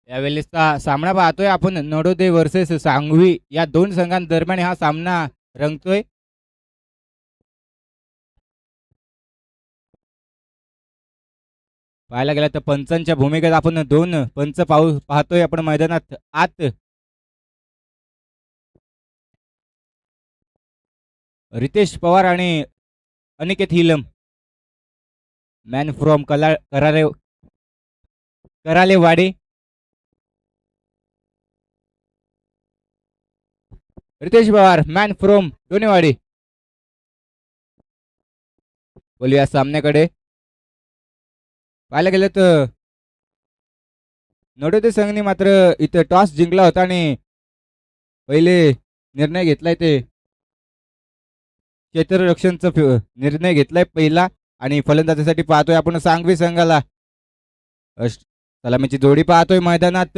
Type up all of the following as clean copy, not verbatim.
यावेळेसचा सामना पाहतोय आपण नडोदे वर्सेस सांगवी या दोन संघांदरम्यान हा सामना रंगतोय. पाहायला गेलं तर पंचांच्या भूमिकेत आपण दोन पंच पाहतोय आपण मैदानात आत. रितेश पवार आणि Aniket Hilam, man from Karalewadi. Ritesh Pawar man from Donewadi. बोलूया सामन्याकडे. पाहायला गेलं तर नडोदे संघाने मात्र इथं टॉस जिंकला होता आणि पहिले निर्णय घेतलाय ते क्षेत्ररक्षणचा निर्णय घेतलाय पहिला. आणि फलंदाजीसाठी पाहतोय आपण सांगवी संघाला. सलामीची जोडी पाहतोय मैदानात.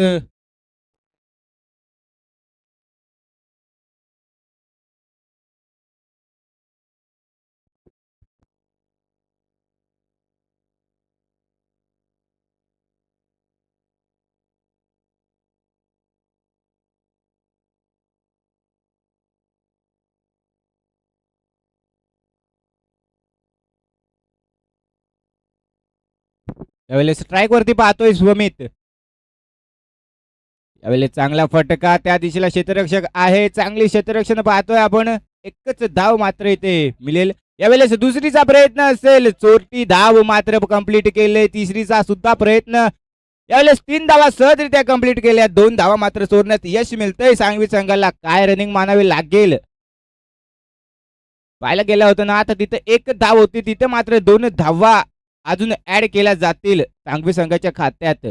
यावेळेस स्ट्राईक वरती पाहतोय स्वमित. यावेळेस चांगला फटका त्या दिशेला क्षेत्ररक्षक आहे. चांगली क्षेत्ररक्षण पाहतोय आपण. एकच धाव मात्र इथे मिळेल. यावेळेस दुसरीचा प्रयत्न असेल. चोरटी धाव मात्र कंप्लीट केले. तिसरीचा सुद्धा प्रयत्न. यावेळेस 3 धावा सहजरित्या कंप्लीट केल्या. 2 धावा मात्र चोरण्यात यश मिळतंय सांगवी संघाला. काय रनिंग मानावी लागेल. पाहायला गेलं होतं ना आता तिथे एक धाव होती, तिथे मात्र 2 धावा अजून ऍड केल्या जातील सांगवी संघाच्या खात्यात.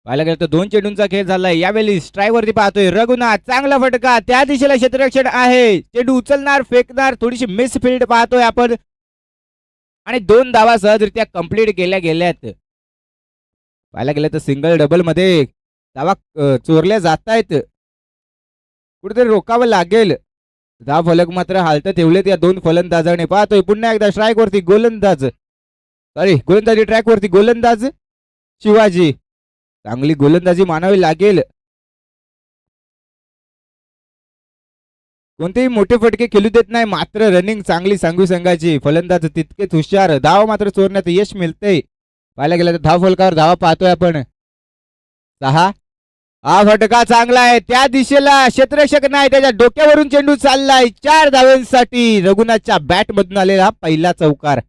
पाहायला गेलं तर 2 चेंडूंचा खेळ झालाय. यावेळी स्ट्राईक वरती पाहतोय रघुनाथ. चांगला फटका त्या दिशेला क्षेत्ररक्षण आहे. चेंडू उचलणार फेकणार थोडीशी मिस फील्ड पाहतोय आपण. आणि 2 धावा सहजरित्या कंप्लीट केल्या गेल्यात. पाहायला गेलं तर सिंगल डबल मध्ये धावा चोरल्या जात आहेत. कुठेतरी रोकावं लागेल. धाव फलक मात्र हालत ठेवलेत या 2 फलंदाजाने. पाहतोय पुन्हा एकदा स्ट्राईक वरती गोलंदाज, सॉरी गोलंदाजी ट्रॅक वरती गोलंदाज शिवाजी. चांगली गोलंदाजी मानावी लागेल. कोणतेही मोठे फटके खेळू देत नाही मात्र रनिंग चांगली सांगवी संघाची. फलंदाज तितकेच हुशार. धाव मात्र चोरण्यात यश मिळते. पाहायला गेलं तर धाव फलकावर धावा पाहतोय आपण 6. हा फटका चांगला आहे. त्या दिशेला क्षेत्ररक्षक नाही, त्याच्या डोक्यावरून चेंडू चाललाय. 4 धावांसाठी रघुनाथच्या बॅट मधून आलेला पहिला चौकार.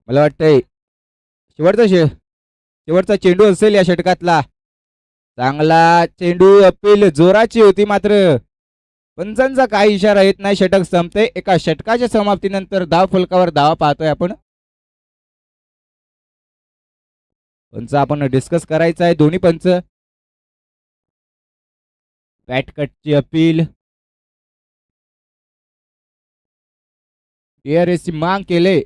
मला वाटतंय शेवटचा चेंडू असेल या षटकातला. चांगला चेंडू, अपील जोराची होती मात्र पंचांचा काही इशारा येत नाही. षटक संपते. एका षटकाच्या समाप्तीनंतर धाव फलकावर धावा पाहतोय आपण. पंच आपण डिस्कस करायचं आहे. दोन्ही पंच. बॅट कटची अपील, ची मांग केले.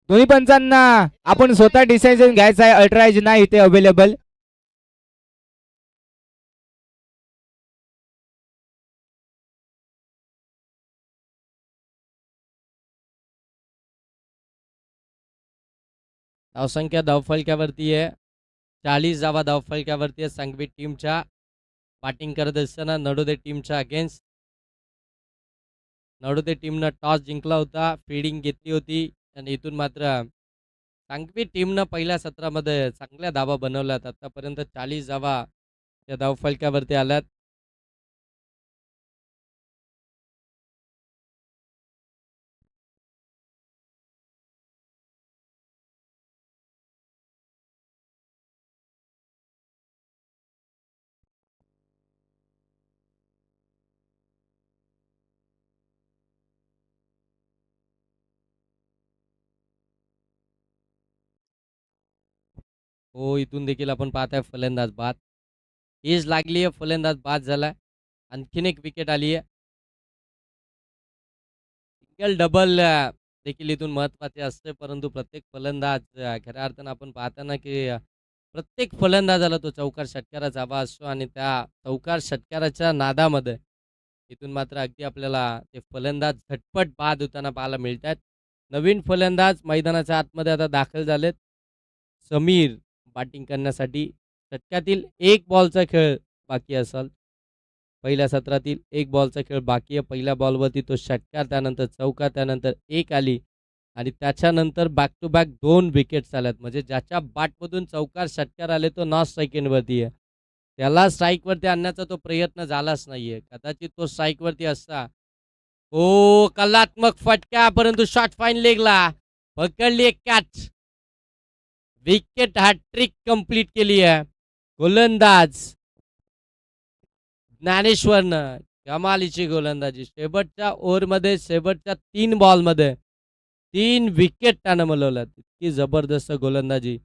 दोन्ही पंचांना आपण स्वतः डिसिजन घ्यायचा आहे. अल्ट्राइज नाही इथे अवेलेबल. धावसंख्या धावफलक्यावरती आहे. 40 धावा धावफलक्यावरती आहे सांगवी टीमच्या. बॅटिंग करत असताना नडोदे टीमच्या अगेन्स्ट. नडोदे टीमनं टॉस जिंकला होता, फिल्डिंग घेतली होती आणि इथून मात्र सांगवी टीमनं पहिल्या सत्रामध्ये चांगल्या धावा बनवल्यात. आतापर्यंत 40 धावा त्या धावफलक्यावरती आल्यात. हो, इथून देखील आपण पाहताय फलंदाज बाद. एज लागली आहे, फलंदाज बाद झाला. आणखीन एक विकेट आली आहे. सिंगल डबल देखील इथून महत्त्वाचे असते, परंतु प्रत्येक फलंदाज खऱ्या अर्थानं आपण पाहताना की प्रत्येक फलंदाजाला तो चौकार षटकाराचा हवा असतो आणि त्या चौकार षटकाराच्या नादामध्ये इथून मात्र अगदी आपल्याला ते फलंदाज झटपट बाद होताना पाहायला मिळतात. नवीन फलंदाज मैदानाच्या आतमध्ये आता दाखल झालेत. समीर बॅटिंग करण्यासाठी. षटकातील एक बॉलचा खेळ बाकी असेल. पहिल्या सत्रातील एक बॉलचा खेळ बाकी आहे. पहिल्या बॉलवरती तो षटकार, त्यानंतर चौकार, त्यानंतर एक आली आणि त्याच्यानंतर बॅक टू बॅक 2 विकेट्स आल्यात. म्हणजे ज्याच्या बॅटमधून चौकार षटकार आले तो नॉन स्ट्राईकवरती आहे. त्याला स्ट्राईकवरती आणण्याचा तो प्रयत्न झालाच नाहीये. कदाचित तो स्ट्राईकवरती असता. ओ कलात्मक फटका, परंतु शॉट फाईन लेगला पकडली एक कॅच. विकेट हॅट्रिक कंप्लीट केली आहे गोलंदाज ज्ञानेश्वरनं. कमालीची गोलंदाजी. शेवटच्या ओव्हरमध्ये, शेवटच्या 3 बॉलमध्ये 3 विकेट त्यानं मिळवल्यात. इतकी जबरदस्त गोलंदाजी.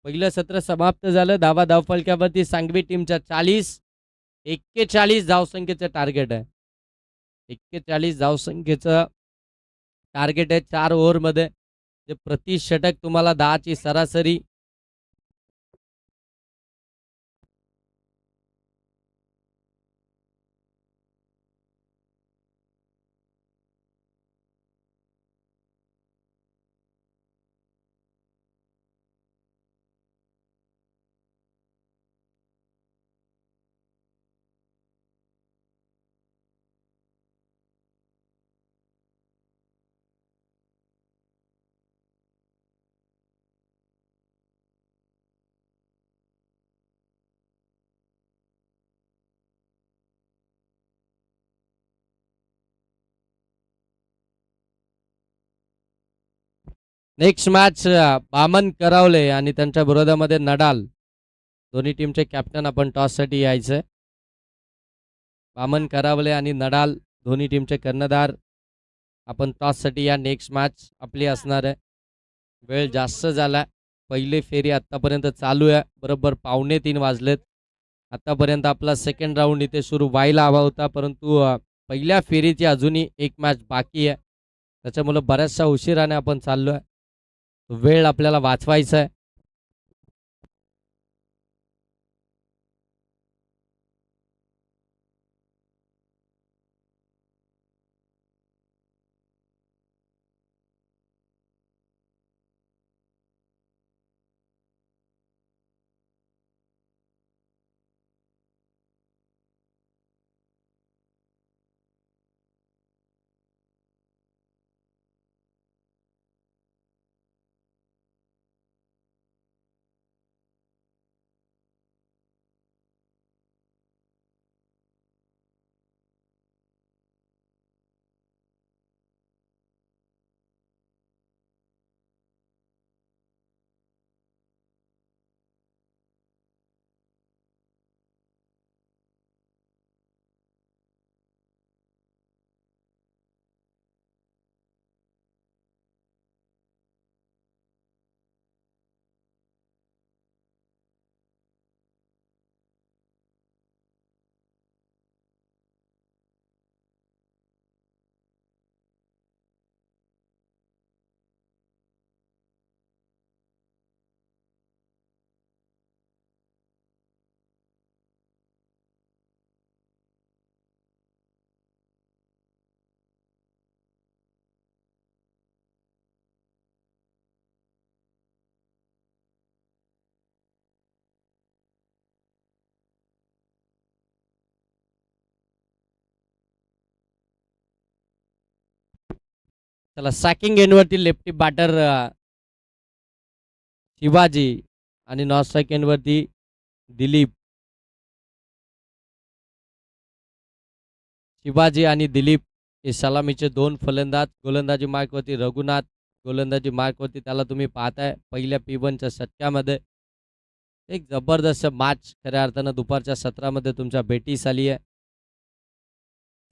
पहिलं सत्र समाप्त झालं. धावफलकावरती सांगवी टीमच्या 41 धावसंख्येचं टार्गेट आहे. 41 धावसंख्येचं टार्गेट आहे 4 ओव्हरमध्ये. जे प्रति षटक तुम्हाला 10ची सरासरी. नेक्स्ट मॅच बामन करावले आणि त्यांच्या विरोधामध्ये नडाल. दोन्ही टीमचे कॅप्टन आपण टॉससाठी यायचं. बामन करावले आणि नडाल दोन्ही टीमचे कर्णधार आपण टॉससाठी या. नेक्स्ट मॅच आपली असणार आहे. वेळ जास्त झाला. पहिली फेरी आत्तापर्यंत चालू आहे. बरोबर 2:45 वाजलेत. आत्तापर्यंत आपला सेकंड राऊंड इथे सुरू व्हायला हवा होता, परंतु पहिल्या फेरीची अजूनही एक मॅच बाकी आहे. त्याच्यामुळं बऱ्याचशा उशिराने आपण चाललो आहे. वेळ आपल्याला वाचवायचा आहे. चला, सॅकिंग एंडवरती लेफ्टी बॅटर शिवाजी आणि नॉन स्ट्राईक एंडवरती दिलीप. शिवाजी आणि दिलीप हे सलामीचे 2 फलंदाज. गोलंदाजी मार्कवरती रघुनाथ. गोलंदाजी मार्कवरती त्याला तुम्ही पाहताय पहिल्या P1च्या षटकामध्ये. एक जबरदस्त मॅच खऱ्या अर्थानं दुपारच्या सत्रामध्ये तुमच्या भेटीस आली आहे.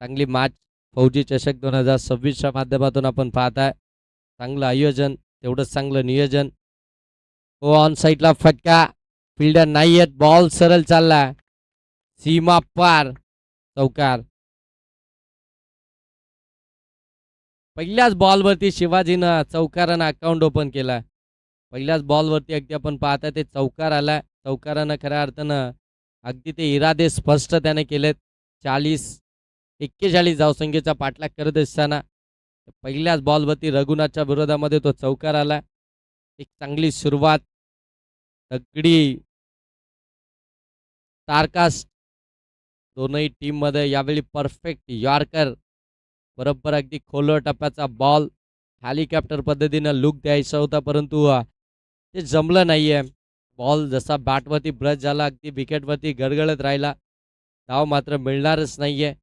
चांगली मॅच फौजी चषक 2026च्या माध्यमातून आपण पाहताय. चांगलं आयोजन, तेवढंच चांगलं नियोजन. हो, ऑन साईडला फटका. फिल्डर नाही आहेत. बॉल सरळ चालला सीमा पार. चौकार. पहिल्याच बॉलवरती शिवाजीनं चौकारानं अकाउंट ओपन केला. पहिल्याच बॉलवरती अगदी आपण पाहता ते चौकार आला. चौकारानं खऱ्या अर्थानं अगदी ते इरादे स्पष्ट त्याने केलेत. 41 धावसंख्येचा पाठलाग करत असताना पहिल्याच बॉलवरती रघुनाथच्या विरोधामध्ये तो चौकार आला. एक चांगली सुरुवात. तगडी स्टारकास्ट दोनही टीममध्ये यावेळी परफेक्ट यॉर्कर. बरोबर अगदी खोलवर टप्प्याचा बॉल हेलिकॉप्टर पद्धतीनं लुक द्यायचा होता, परंतु ते जमलं नाहीये. बॉल जसा बॅटवरती ब्रश झाला अगदी विकेटवरती गडगडत राहिला. धाव मात्र मिळणारच नाहीये.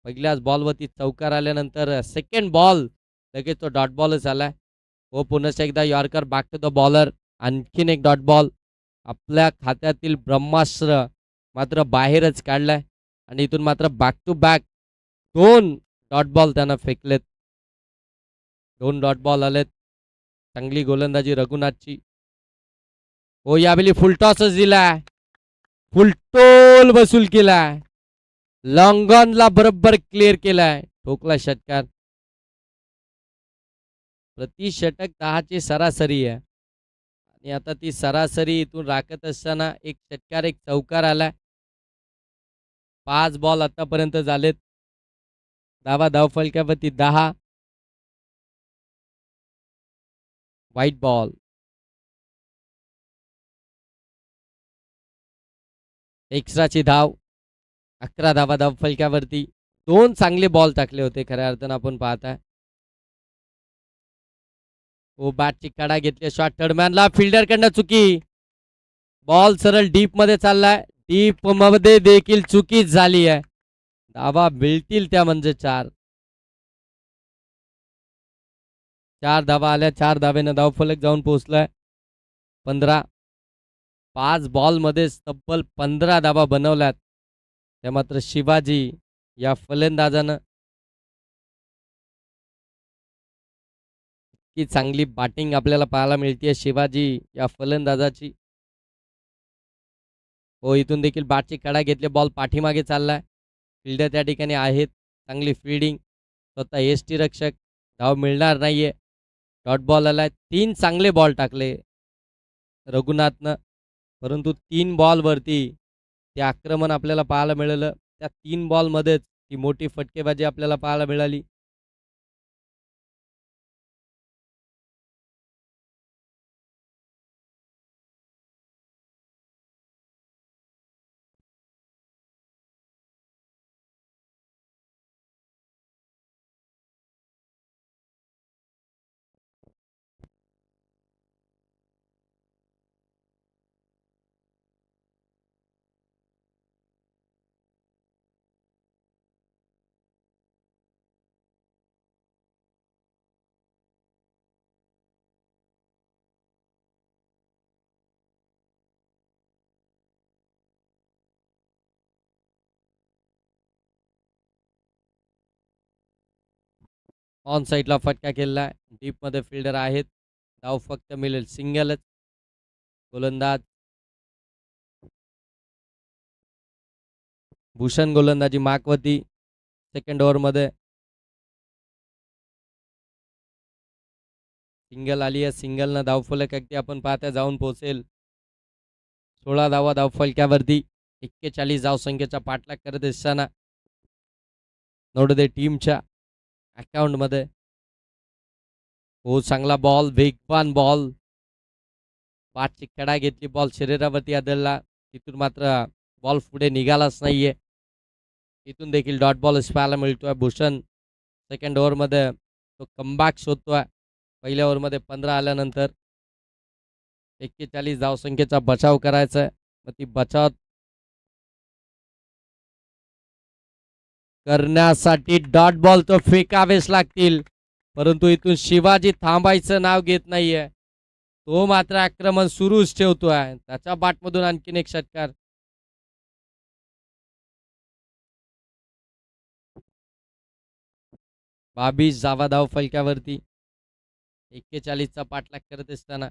पहिल्याच बॉलवरती चौकार आल्यानंतर सेकंड बॉल लगेच तो डॉट बॉलच आला. व पुन्हा एकदा yorker back to the bowler. आणखीन एक डॉट बॉल. आपल्या खात्यातील ब्रह्मास्त्र मात्र बाहेरच काढलाय आणि इथून मात्र back to back 2 dot ball त्यानं फेकलेत. 2 डॉट बॉल आलेत. चांगली गोलंदाजी रघुनाथची. हो यावेळी फुलटॉसच दिलाय. फुलटोल वसूल केलाय. लॉंगॉनला बरोबर क्लिअर केलाय. ठोकला षटकार. प्रति षटक 10ची सरासरी आहे आणि आता ती सरासरी इथून राखत असताना एक षटकार एक चौकार आलाय. 5 बॉल आतापर्यंत झालेत. धावफलकावरती 10. White ball. एक्स्ट्राची धाव. 11 धावफलकावरती 2 चांगले बॉल टाकले होते खऱ्या अर्थानं आपण पाहताय. ओ बॅटची कडा घेतली. शॉट थर्डमॅनला फिल्डरकडनं चुकी. बॉल सरळ डीप मध्ये चाललाय. डीप मध्ये देखील चुकीच झाली आहे. धावा मिळतील त्या म्हणजे 4. 4 धावा आल्या. 4 धावेनं धावफलक जाऊन पोहोचलाय 15. 5 बॉलमध्ये तब्बल 15 धावा बनवल्यात. त्या मात्र शिवाजी या फलंदाजानं की चांगली बॅटिंग आपल्याला पाहायला मिळते शिवाजी या फलंदाजाची. हो इथून देखील बॅटची कडा घेतली. बॉल पाठीमागे चाललाय. फिल्डर त्या ठिकाणी आहेत. चांगली फील्डिंग. स्वतः एसटी रक्षक. धाव मिळणार नाहीये. डॉट बॉल आलाय. 3 चांगले बॉल टाकले रघुनाथनं, परंतु 3 बॉलवरती ते आक्रमण आपल्याला पाहायला मिळालं. त्या 3 बॉलमध्येच ती मोठी फटकेबाजी आपल्याला पाहायला मिळाली. ऑन साईडला फटका केलेला. डीपमध्ये फिल्डर आहेत. धाव फक्त मिळेल सिंगलच. गोलंदाज भूषण गोलंदाजी माकवती. सेकंड ओव्हरमध्ये सिंगल आली आहे. सिंगलनं धावफलक अगदी आपण पाहता जाऊन पोहोचेल 16 धावा धावफलक्यावरती. 41 धावसंख्येचा पाठलाग करत असताना नवोदय टीमच्या अकाउंटमध्ये. हो चांगला बॉल. वेगवान बॉल. पाठची कडा घेतली. बॉल शरीरावरती आदळला. तिथून मात्र बॉल पुढे निघालाच नाहीये. इथून देखील डॉट बॉल पाहायला मिळतोय. भूषण सेकंड ओव्हरमध्ये तो कमबॅक शोधतोय. पहिल्या ओव्हरमध्ये 15 आल्यानंतर 41 धावसंख्येचा बचाव करायचा आहे. मग ती बचाव करण्यासाठी डॉट बॉल तो फेकावेच लागतील, परंतु इथून शिवाजी थांबायचं नाव घेत नाहीये. तो मात्र आक्रमण सुरूच ठेवतोय. त्याच्या बाटमधून आणखीन एक षटकार. बावीस धावा धाव फलक्यावरती. 41चा पाठलाग करत असताना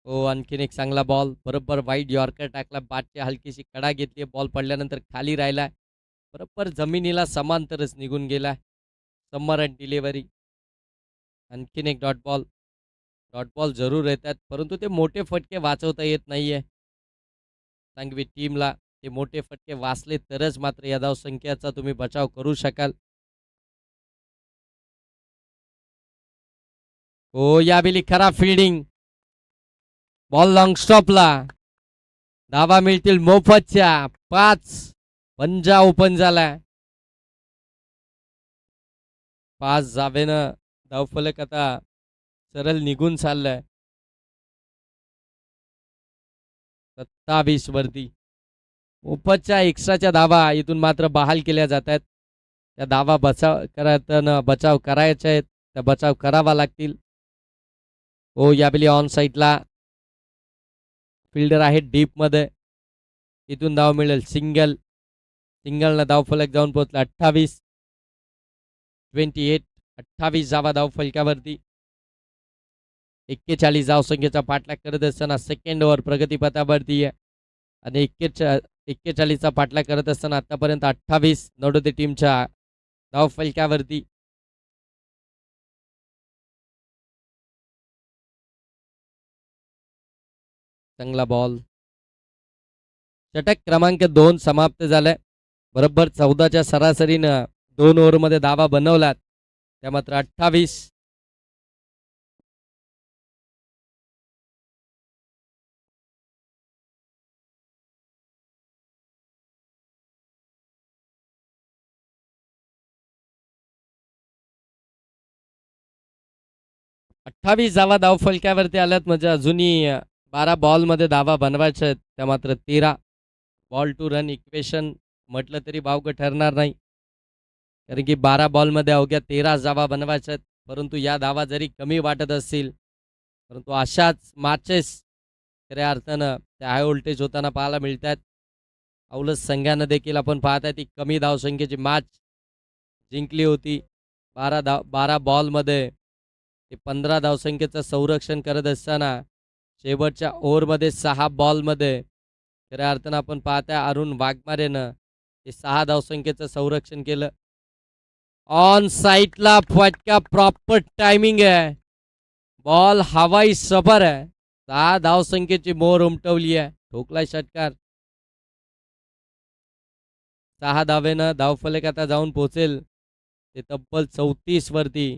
हो, आणखीन एक चांगला बॉल बरोबर वाईड यॉर्कर टाकला. बॅटची हलकीशी कडा घेतली. बॉल पडल्यानंतर खाली राहिला. बरोबर जमिनीला समांतरच निघून गेला. समर अँड डिलिव्हरी. आणखीन एक डॉट बॉल. डॉट बॉल जरूर येतात, परंतु ते मोठे फटके वाचवता येत नाहीये. सांगवी टीमला ते मोठे फटके वाचले तरच मात्र या धावसंख्येचा तुम्ही बचाव करू शकाल. हो, यावेळी खरा फिल्डिंग. Ball long स्टॉपला. धावा मिळतील मोफतच्या 5. पंजा ओपन झाला. 5 धावेनं धावफलक आता सरळ निघून चाललाय. 27 वरती. मोफतच्या एक्स्ट्राच्या धावा इथून मात्र बहाल केल्या जात आहेत. त्या धावा बचाव करायचे आहेत, त्या बचाव करावा लागतील. हो, यावेळी ऑन साईडला फिल्डर आहे डीपमध्ये. इथून धाव मिळेल सिंगल. सिंगलनं धावफलक जाऊन पोहोचला 28. 28 धावा धावफलकावरती. 41 धावसंख्येचा पाठलाग करत असताना सेकंड ओव्हर प्रगतीपथावरती आहे आणि 41चा पाठलाग करत असताना आतापर्यंत 28 नवदोते टीमच्या धावफलकावरती. चांगला बॉल. षटक क्रमांक 2 समाप्त झालाय. बरोबर 14च्या सरासरीनं 2 ओव्हरमध्ये धावा बनवलात. त्या मात्र 28. धावा धावफलकावरती आल्यात म्हणजे अजूनही 12 बॉलमध्ये धावा बनवायच्या आहेत. त्या मात्र 13. बॉल टू रन इक्वेशन म्हटलं तरी भावगं ठरणार नाही, कारण की 12 बॉलमध्ये अवघ्या 13 धावा बनवायच्या आहेत. परंतु या धावा जरी कमी वाटत असतील, परंतु अशाच मॅचेस खऱ्या अर्थानं त्या हाय व्होल्टेज होताना पाहायला मिळतात. औलस संघानं देखील आपण पाहताय ती कमी धावसंख्येची मॅच जिंकली होती. 12 बॉलमध्ये ते 15 धावसंख्येचं संरक्षण करत असताना शेवटच्या ओव्हरमध्ये 6 बॉलमध्ये खऱ्या अर्थानं आपण पाहताय अरुण वाघमारेनं ते 6 धावसंख्येचं संरक्षण केलं. ऑन साईडला फटका, प्रॉपर टायमिंग आहे. बॉल हवाई सफर आहे. 6 धावसंख्येची मोहर उमटवली आहे. ठोकलाय षटकार. 6 धावेनं धावफलक आता जाऊन पोहोचेल ते तब्बल 34 वरती.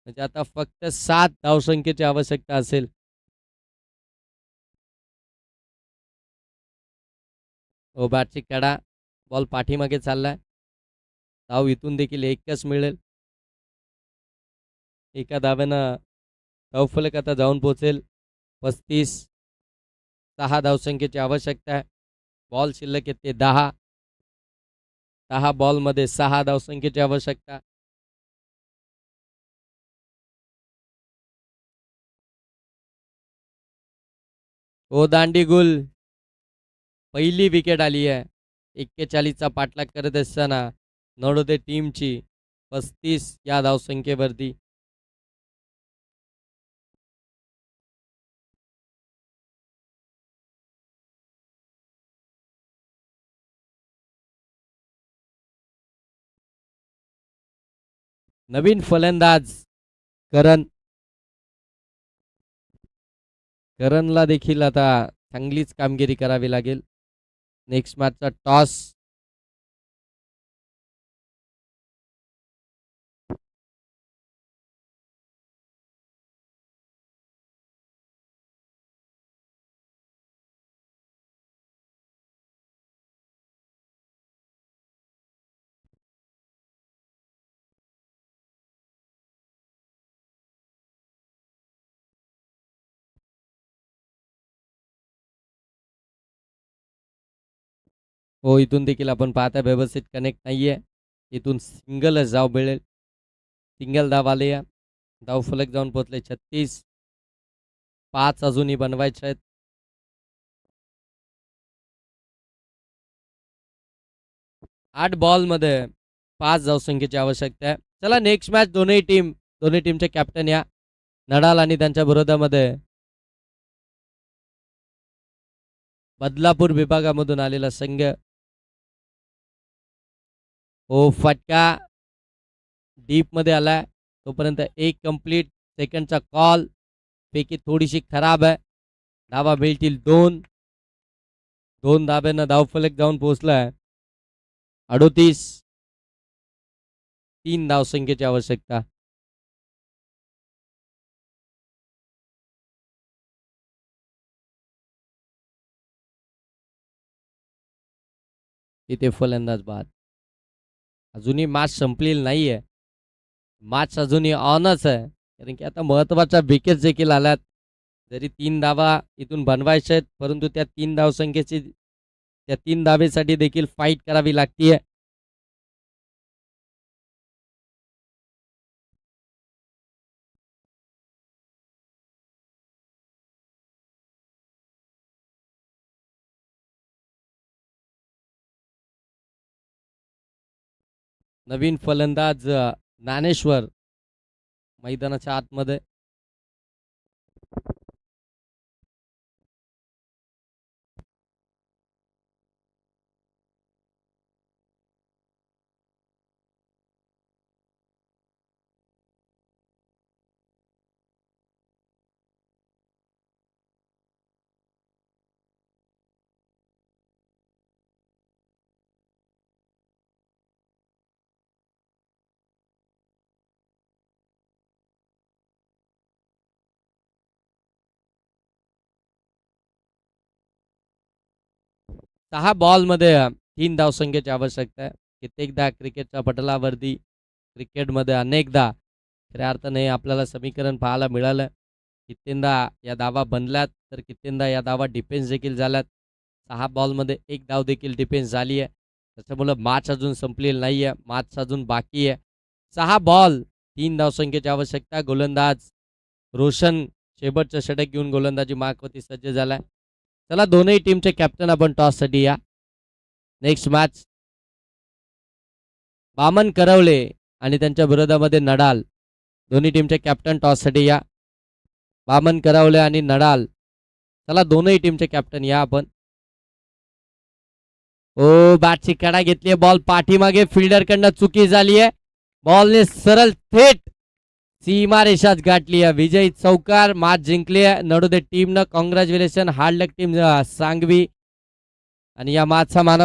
म्हणजे आता फक्त 7 धावसंख्येची आवश्यकता असेल. ओ बॅटची कडा. बॉल पाठीमागे चाललाय. धाव इथून देखील एकच मिळेल. एका धावेनं धावफलक आता जाऊन पोहोचेल 35. 6 धावसंख्येची आवश्यकता आहे. बॉल शिल्लक येते 10. 10 बॉलमध्ये 6 धावसंख्येची आवश्यकता. ओ दांडी गुल. पहिली विकेट आली आहे. 41चा पाठलाग करत असताना नवदोते टीमची 35 या धावसंख्येवरती. नवीन फलंदाज करणला देखील आता चांगलीच कामगिरी करावी लागेल. नेक्स्ट मॅचचा टॉस. हो, इथून देखील आपण पाहता व्यवस्थित कनेक्ट नाहीये. इथून सिंगलच धाव मिळेल. सिंगल धाव आले. धावफलक जाऊन पोहोचले 36. 5 अजूनही बनवायचे आहेत. आठ बॉलमध्ये 5 धावसंख्येची आवश्यकता आहे. चला नेक्स्ट मॅच दोन्ही टीमचे कॅप्टन या नडाल आणि त्यांच्या विरोधामध्ये बदलापूर विभागामधून आलेला संघ. ओ फटका डीप मध्ये आलाय. तोपर्यंत एक कंप्लीट. सेकंडचा कॉल. पैकी थोडीशी खराब आहे. धावा मिळतील 2. 2 धाब्यांना धावफलक जाऊन पोहोचलाय. 38. 3 धावसंख्येची आवश्यकता. इथे फलंदाज बाद. अजूनही मॅच संपलेली नाहीये. मॅच अजूनही ऑनच आहे. कारण की आता महत्वाच्या विकेट देखील आल्यात. जरी 3 धावा इथून बनवायच्या आहेत, परंतु त्या 3 धावसंख्येची त्या 3 धावेसाठी देखील फाईट करावी लागतीये. नवीन फलंदाज ज्ञानेश्वर मैदानाच्या आतमध्ये. सहा बॉलमध्ये 3 धावसंख्येची आवश्यकता आहे. कित्येकदा क्रिकेटच्या पटलावरती क्रिकेटमध्ये अनेकदा खऱ्या अर्थाने आपल्याला समीकरण पाहायला मिळालं. कित्येंदा या धावा बनल्यात तर कित्येंदा या धावा डिफेन्स देखील झाल्यात. 6 बॉलमध्ये 1 धाव देखील डिफेन्स झाली आहे. त्याच्यामुळं मॅच अजून संपलेली नाही आहे. मॅच अजून बाकी आहे. 6 बॉल 3 धावसंख्येची आवश्यकता. गोलंदाज रोशन शेवटचं षटक घेऊन गोलंदाजी मार्कवरती सज्ज झालाय. चला दोनही टीमचे कॅप्टन आपण टॉससाठी या. नेक्स्ट मॅच बामन करवले आणि त्यांच्या विरोधामध्ये नडाल. दोन्ही टीमचे कॅप्टन टॉससाठी या. बामन करवले आणि नडाल. चला दोनही टीमचे कॅप्टन या आपण. ओ बॅटची कडा घेतली. बॉल पाठीमागे फिल्डरकडनं चुकी झाली आहे. बॉलने सरळ थेट सीमा रेषाच गाठली आहे. विजयी चौकार. मॅच जिंकली आहे नडोदे टीमनं. कॉंग्रॅच्युलेशन. हार्ड लक टीम सांगवी. आणि या मॅचचा मान